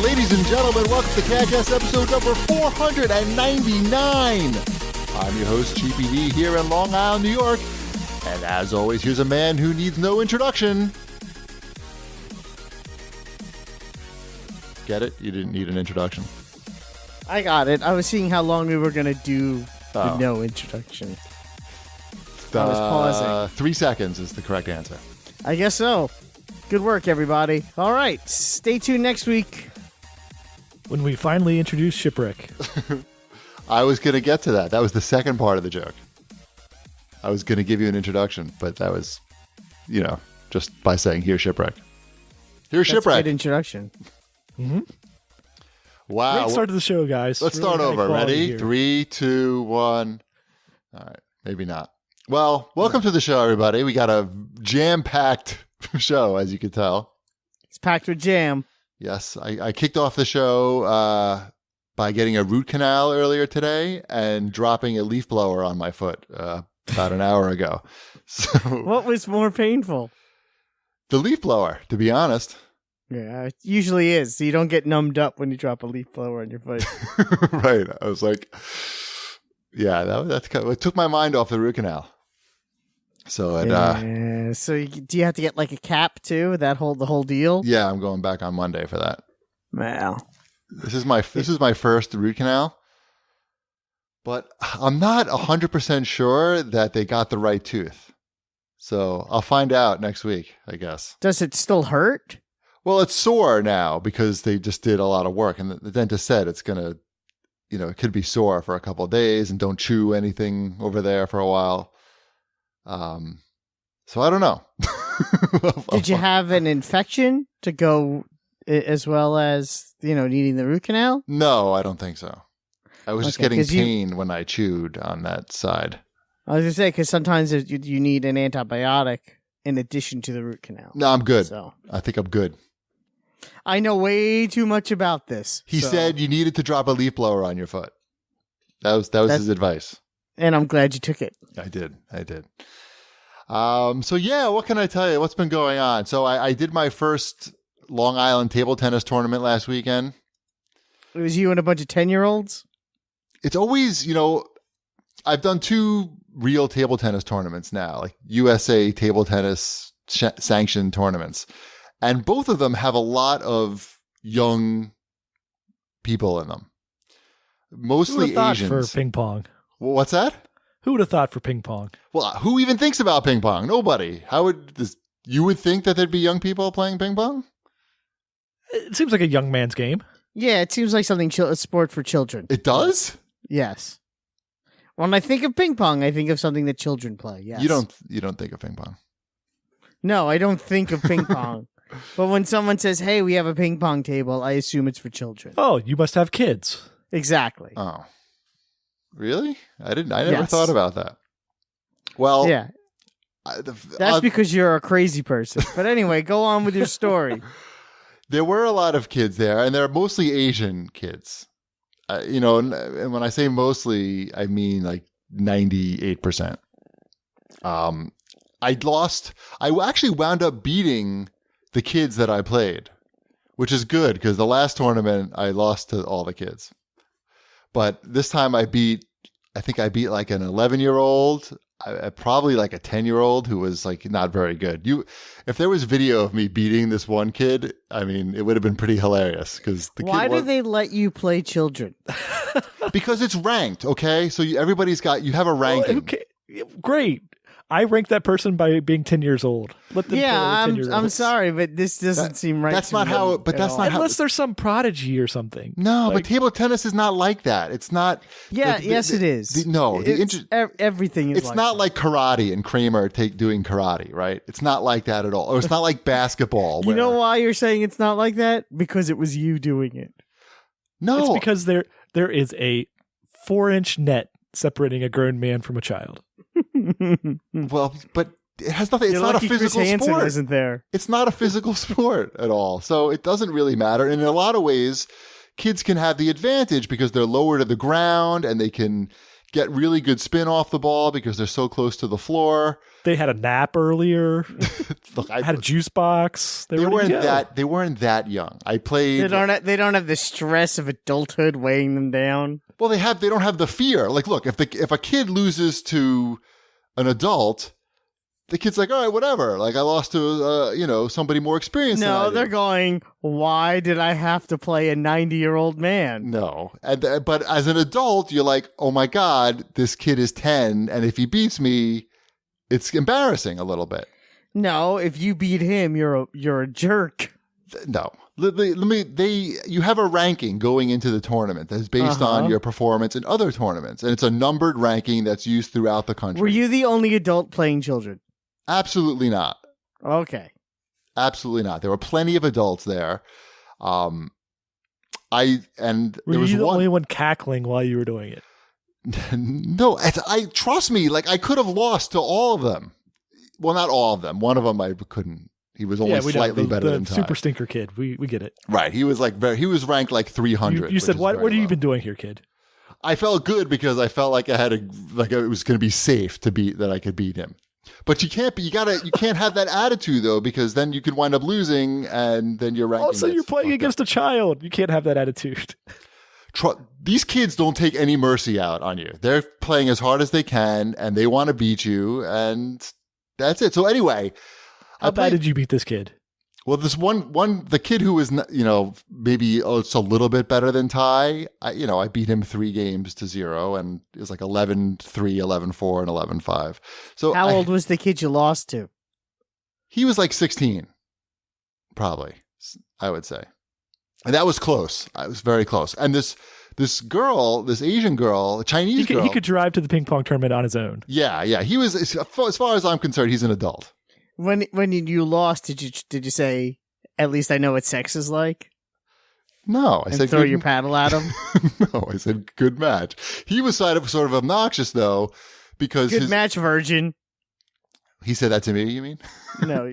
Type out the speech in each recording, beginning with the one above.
ladies and gentlemen, welcome to CAGCast episode number 499. I'm your host, CheapyD, here in Long Island, New York. And as always, here's a man who needs no introduction. Get it? You didn't need an introduction. I got it. I was seeing how long we were going to do the no introduction. I was pausing. 3 seconds is the correct answer. I guess so. Good work, everybody. All right. Stay tuned next week. When we finally introduce Shipwreck. I was going to get to that. That was the second part of the joke. I was going to give you an introduction, but that was, just by saying, here's Shipwreck. Here's Shipwreck. That's a good introduction. Mm-hmm. Wow. Great start to the show, guys. Let's start over. Ready? Here. 3, 2, 1. All right. Maybe not. Well, welcome to the show, everybody. We got a jam-packed show, as you can tell. It's packed with jam. Yes. I kicked off the show by getting a root canal earlier today and dropping a leaf blower on my foot about an hour ago. So What was more painful? The leaf blower, to be honest. Yeah, it usually is. So you don't get numbed up when you drop a leaf blower on your foot. Right. I was like, yeah, that's kind of, it took my mind off the root canal. So So do you have to get like a cap too? The whole deal? Yeah, I'm going back on Monday for that. Wow. This is my first root canal, but I'm not 100% sure that they got the right tooth. So I'll find out next week, I guess. Does it still hurt? Well, it's sore now because they just did a lot of work, and the dentist said it's gonna, it could be sore for a couple of days, and don't chew anything over there for a while. So I don't know. Did you have an infection to go as well as, needing the root canal? No, I don't think so. I was just getting pain when I chewed on that side. I was going to say, because sometimes you need an antibiotic in addition to the root canal. No, I'm good. So I think I'm good. I know way too much about this. He said you needed to drop a leaf blower on your foot. That was his advice. And I'm glad you took it. I did. So yeah, what can I tell you? What's been going on? So I did my first Long Island table tennis tournament last weekend. It was you and a bunch of 10-year-olds? It's always, I've done 2 real table tennis tournaments now, like USA table tennis sanctioned tournaments. And both of them have a lot of young people in them. Mostly Asians. For ping pong. What's that? Who would have thought for ping pong? Well, who even thinks about ping pong? Nobody. You would think that there'd be young people playing ping pong? It seems like a young man's game. Yeah, it seems like something a sport for children. It does? Yes. When I think of ping pong, I think of something that children play. Yes. You don't think of ping pong? No, I don't think of ping pong. But when someone says, "Hey, we have a ping pong table," I assume it's for children. Oh, you must have kids. Exactly. Oh. Really? I never thought about that. Well, yeah. That's because you're a crazy person. But anyway, go on with your story. There were a lot of kids there, and they're mostly Asian kids. And when I say mostly, I mean like 98%. I actually wound up beating the kids that I played, which is good because the last tournament I lost to all the kids. But this time I think I beat like an 11-year-old, probably like a 10-year-old who was like not very good. If there was video of me beating this one kid, I mean, it would have been pretty hilarious because Why do they let you play children? Because it's ranked, okay? So you have a ranking. Oh, okay. Great. I rank that person by being 10 years old. Let them play 10 years old. I'm sorry, but this doesn't seem right. That's not how. But that's not how. Unless there's some prodigy or something. No, but table tennis is not like that. It's not. Yeah, yes, it is. Everything is. It's not like karate and Kramer doing karate, right? It's not like that at all. Or it's not like basketball. You know why you're saying it's not like that? Because it was you doing it. No, it's because there is a 4-inch net separating a grown man from a child. Well, but it has nothing. It's not a physical sport. Isn't there? It's not a physical sport at all. So it doesn't really matter. And in a lot of ways, kids can have the advantage because they're lower to the ground and they can get really good spin off the ball because they're so close to the floor. They had a nap earlier. Look, I had a juice box. They weren't that young. I played. They don't have the stress of adulthood weighing them down. Well, they don't have the fear. Like, look, if a kid loses to an adult, the kid's like, all right, whatever. Like, I lost to somebody more experienced. No, they're going, why did I have to play a 90-year-old man? No, but as an adult, you're like, oh my god, this kid is 10, and if he beats me, it's embarrassing a little bit. No, if you beat him, you're a jerk. No. You have a ranking going into the tournament that's based on your performance in other tournaments, and it's a numbered ranking that's used throughout the country. Were you the only adult playing children? Absolutely not. Okay. Absolutely not. There were plenty of adults there. Were you the only one cackling while you were doing it? No, trust me. Like, I could have lost to all of them. Well, not all of them. One of them I couldn't. He was only slightly better than Ty. Super stinker kid. We get it. Right. He was he was ranked like 300. You said, what have you been doing here, kid? I felt good because I felt like it was going to be safe that I could beat him. But you can't have that attitude though, because then you could wind up losing and then you're ranking. Also, you're playing against a child. You can't have that attitude. These kids don't take any mercy out on you. They're playing as hard as they can and they want to beat you, and that's it. So anyway, how bad did you beat this kid? Well, this the kid who was, maybe it's a little bit better than Ty. I beat him 3-0, and it was like 11-3, 11-4, and 11-5. So how old was the kid you lost to? He was like 16, probably, I would say. And that was close. I was very close. And this girl, this Asian girl, a Chinese girl. He could drive to the ping pong tournament on his own. Yeah. He was, as far as I'm concerned, he's an adult. When you lost, did you say, at least I know what sex is like? No, I said throw your paddle at him. No, I said good match. He was sort of obnoxious though, because good match, virgin. He said that to me, you mean? No.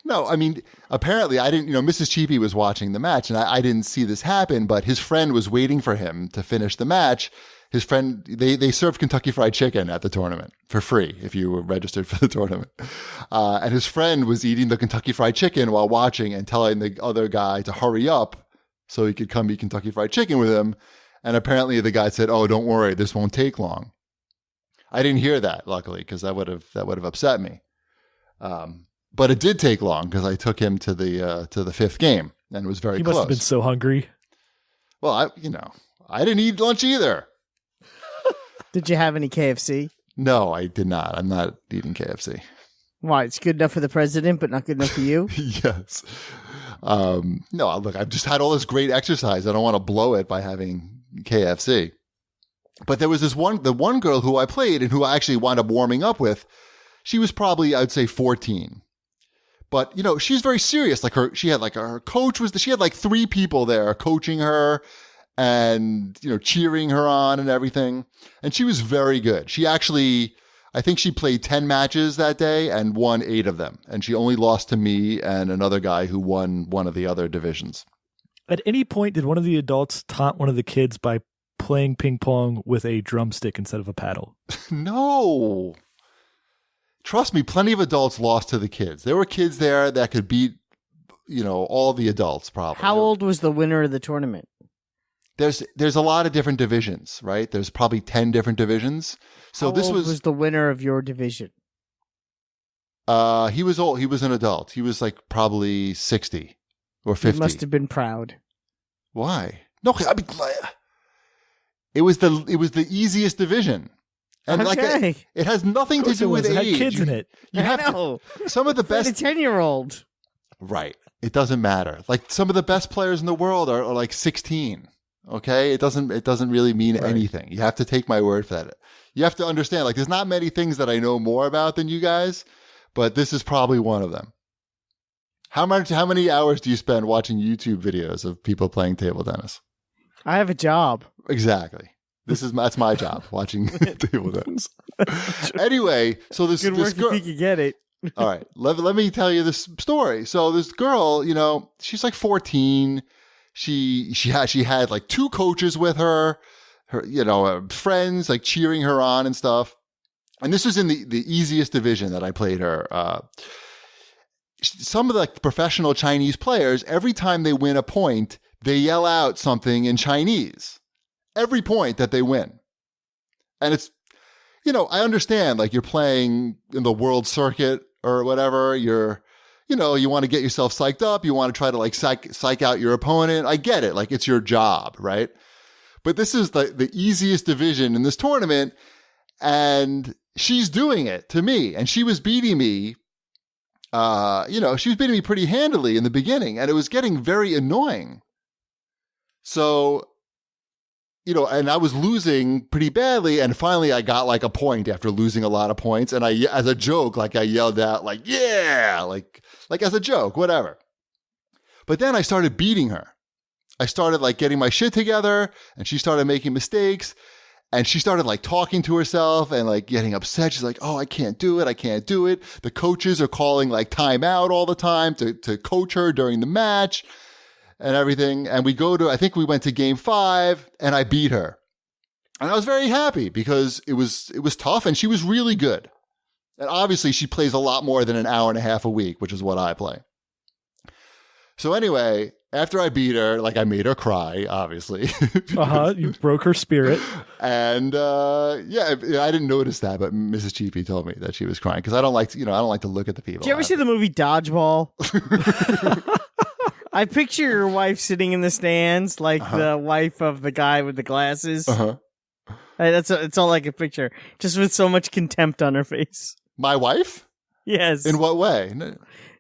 No, I mean, apparently I didn't, Mrs. Cheapy was watching the match and I didn't see this happen, but his friend was waiting for him to finish the match. His friend, they served Kentucky Fried Chicken at the tournament for free if you were registered for the tournament. And his friend was eating the Kentucky Fried Chicken while watching and telling the other guy to hurry up so he could come eat Kentucky Fried Chicken with him. And apparently the guy said, "Oh, don't worry, this won't take long." I didn't hear that, luckily, because that would have upset me. But it did take long because I took him to the fifth game and it was very close. He must have been so hungry. Well, I didn't eat lunch either. Did you have any KFC? No, I did not. I'm not eating KFC. Why? It's good enough for the president, but not good enough for you? Yes. No, look, I've just had all this great exercise. I don't want to blow it by having KFC. But there was the one girl who I played and who I actually wound up warming up with. She was probably, I'd say 14. But, she was very serious. She had her coach she had 3 people there coaching her and, cheering her on and everything. And she was very good. She actually, I think she played 10 matches that day and won 8 of them. And she only lost to me and another guy who won one of the other divisions. At any point, did one of the adults taunt one of the kids by playing ping pong with a drumstick instead of a paddle? No. Trust me, plenty of adults lost to the kids. There were kids there that could beat, all the adults probably. How old was the winner of the tournament? There's a lot of different divisions, right? There's probably 10 different divisions. So How old was the winner of your division? He was old. He was an adult. He was probably 60 or 50. He must have been proud. Why? No, I mean, it was the easiest division. And okay. It has nothing to do with age. It had kids in it. You have some of the best. A 10-year-old. Right. It doesn't matter. Some of the best players in the world are 16. Okay. It doesn't really mean anything. You have to take my word for that. You have to understand, there's not many things that I know more about than you guys, but this is probably one of them. How many hours do you spend watching YouTube videos of people playing table tennis? I have a job. Exactly. That's my job, watching table tennis. Anyway, so this good work girl, if you can get it. All right, let me tell you this story. So this girl, she's 14. She had 2 coaches with her. her, friends like cheering her on and stuff. And this was in the easiest division that I played her. Some of the professional Chinese players, every time they win a point, they yell out something in Chinese. Every point that they win. And it's, I understand, like, you're playing in the world circuit or whatever. You're, you want to get yourself psyched up. You want to try to like psych out your opponent. I get it. Like, it's your job, right? But this is the easiest division in this tournament. And she's doing it to me. And she was beating me. She was beating me pretty handily in the beginning. And it was getting very annoying. So, and I was losing pretty badly. And finally I got like a point after losing a lot of points. And as a joke, like I yelled out like, yeah, like as a joke, whatever. But then I started beating her. I started like getting my shit together and she started making mistakes and she started like talking to herself and like getting upset. She's like, oh, I can't do it. I can't do it. The coaches are calling like timeout all the time to coach her during the match and everything. And I think we went to game 5 and I beat her. And I was very happy because it was tough and she was really good. And obviously she plays a lot more than an hour and a half a week, which is what I play. So anyway, after I beat her, like I made her cry, obviously. You broke her spirit. And I didn't notice that, but Mrs. Cheapy told me that she was crying because I don't like to look at the people. Did you ever see the movie Dodgeball? I picture your wife sitting in the stands, like the wife of the guy with the glasses. That's all I can picture, just with so much contempt on her face. My wife? Yes. In what way?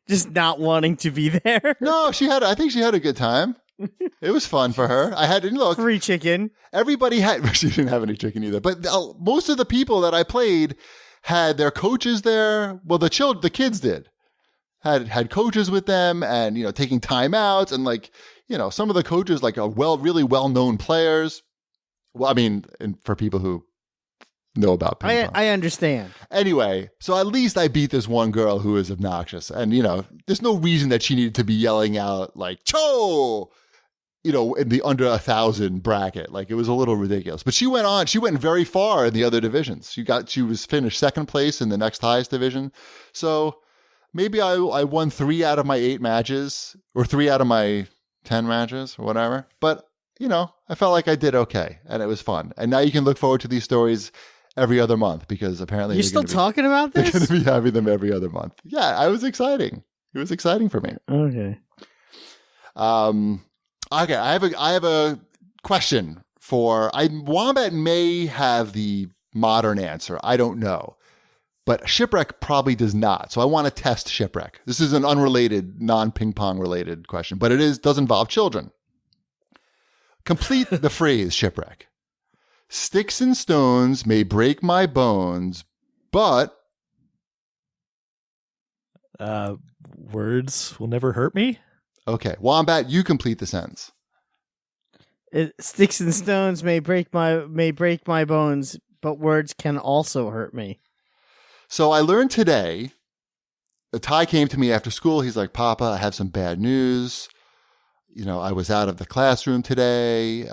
Just not wanting to be there. No, I think she had a good time. It was fun for her. I had free chicken. Everybody she didn't have any chicken either. But most of the people that I played had their coaches there. Well, the kids did. Had coaches with them and, taking timeouts and like, some of the coaches like really well-known players. Well, I mean, and for people who know about ping pong. I understand. Anyway, so at least I beat this one girl who is obnoxious. And, there's no reason that she needed to be yelling out like, Cho! In the under 1,000 bracket. Like, it was a little ridiculous. But she went very far in the other divisions. She was finished second place in the next highest division. So maybe I won 3 out of my 8 matches or 3 out of my 10 matches or whatever. But, I felt like I did okay and it was fun. And now you can look forward to these stories every other month because apparently you're still talking about this? They're going to be having them every other month. Yeah, it was exciting. It was exciting for me. Okay. Okay, I have a question for Wombat may have the modern answer. I don't know. But Shipwreck probably does not. So I want to test Shipwreck. This is an unrelated, non-ping pong related question, but it does involve children. Complete the phrase, Shipwreck. Sticks and stones may break my bones, but... words will never hurt me? Okay. Wombat, you complete the sentence. Sticks and stones may break my bones, but words can also hurt me. So I learned today, Ty came to me after school. He's like, Papa, I have some bad news. I was out of the classroom today,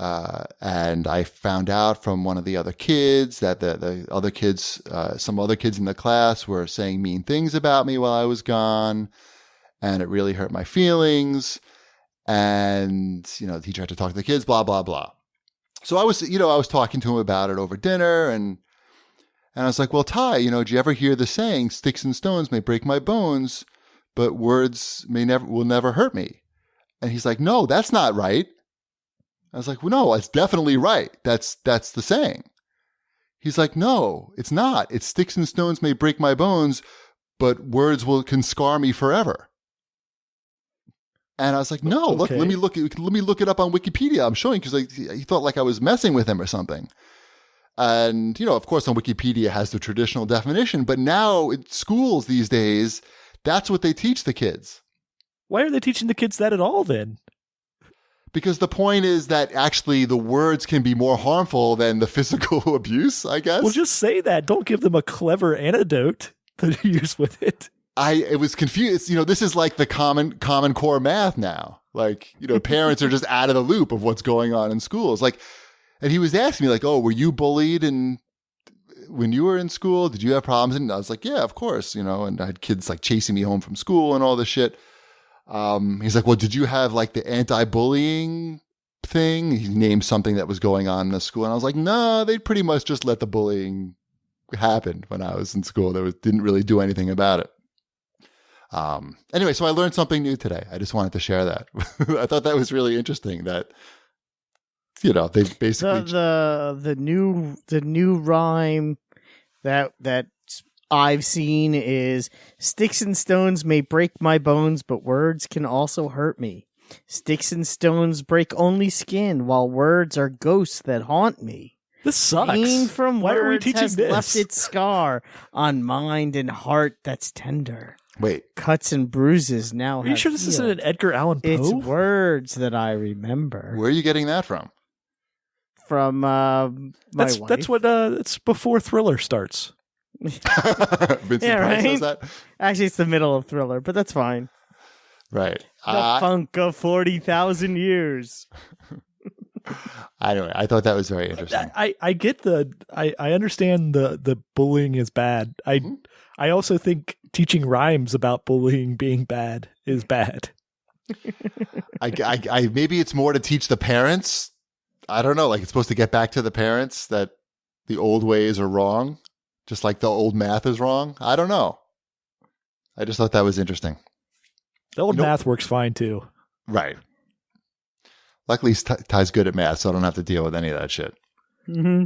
and I found out from one of the other kids that the other kids, some other kids in the class were saying mean things about me while I was gone, and it really hurt my feelings. And, the teacher had to talk to the kids, blah, blah, blah. So I was talking to him about it over dinner, and I was like, well, Ty, did you ever hear the saying, sticks and stones may break my bones, but words will never hurt me? And he's like, no, that's not right. I was like, well, no, it's definitely right. That's the saying. He's like, no, it's not. It's sticks and stones may break my bones, but words can scar me forever. And I was like, no, look, let me look it up on Wikipedia. I'm showing because he thought like I was messing with him or something. And, of course, on Wikipedia has the traditional definition, but now in schools these days, that's what they teach the kids. Why are they teaching the kids that at all then? Because the point is that actually the words can be more harmful than the physical abuse, I guess. Well, just say that. Don't give them a clever antidote to use with it. It was confused. This is like the common core math now. Like, parents are just out of the loop of what's going on in schools. Like, And he was asking me like, "Oh, were you bullied when you were in school? Did you have problems?" And I was like, "Yeah, of course, And I had kids like chasing me home from school and all this shit. He's like, "Well, did you have like the anti-bullying thing?" He named something that was going on in the school, and I was like, "No, they pretty much just let the bullying happen when I was in school. They didn't really do anything about it." Anyway, so I learned something new today. I just wanted to share that. I thought that was really interesting that, they basically the new rhyme that I've seen is sticks and stones may break my bones, but words can also hurt me. Sticks and stones break only skin, while words are ghosts that haunt me. This sucks. Pain from Why are we words teaching has this? left its scar on mind and heart that's tender. Wait. Cuts and bruises now Are you sure this isn't an Edgar Allan Poe? It's words that I remember. Where are you getting that from? From my wife. That's what it's before Thriller starts. Vincent Yeah, Price right? says that? Actually, it's the middle of Thriller, but that's fine. Right. The funk of 40,000 years. Anyway, I thought that was very interesting. I get I understand the bullying is bad. I also think teaching rhymes about bullying being bad is bad. I maybe it's more to teach the parents. I don't know. Like it's supposed to get back to the parents that the old ways are wrong, just like the old math is wrong. I don't know. I just thought that was interesting. The old math works fine too. Right. Luckily, Ty's good at math, so I don't have to deal with any of that shit. Mm-hmm.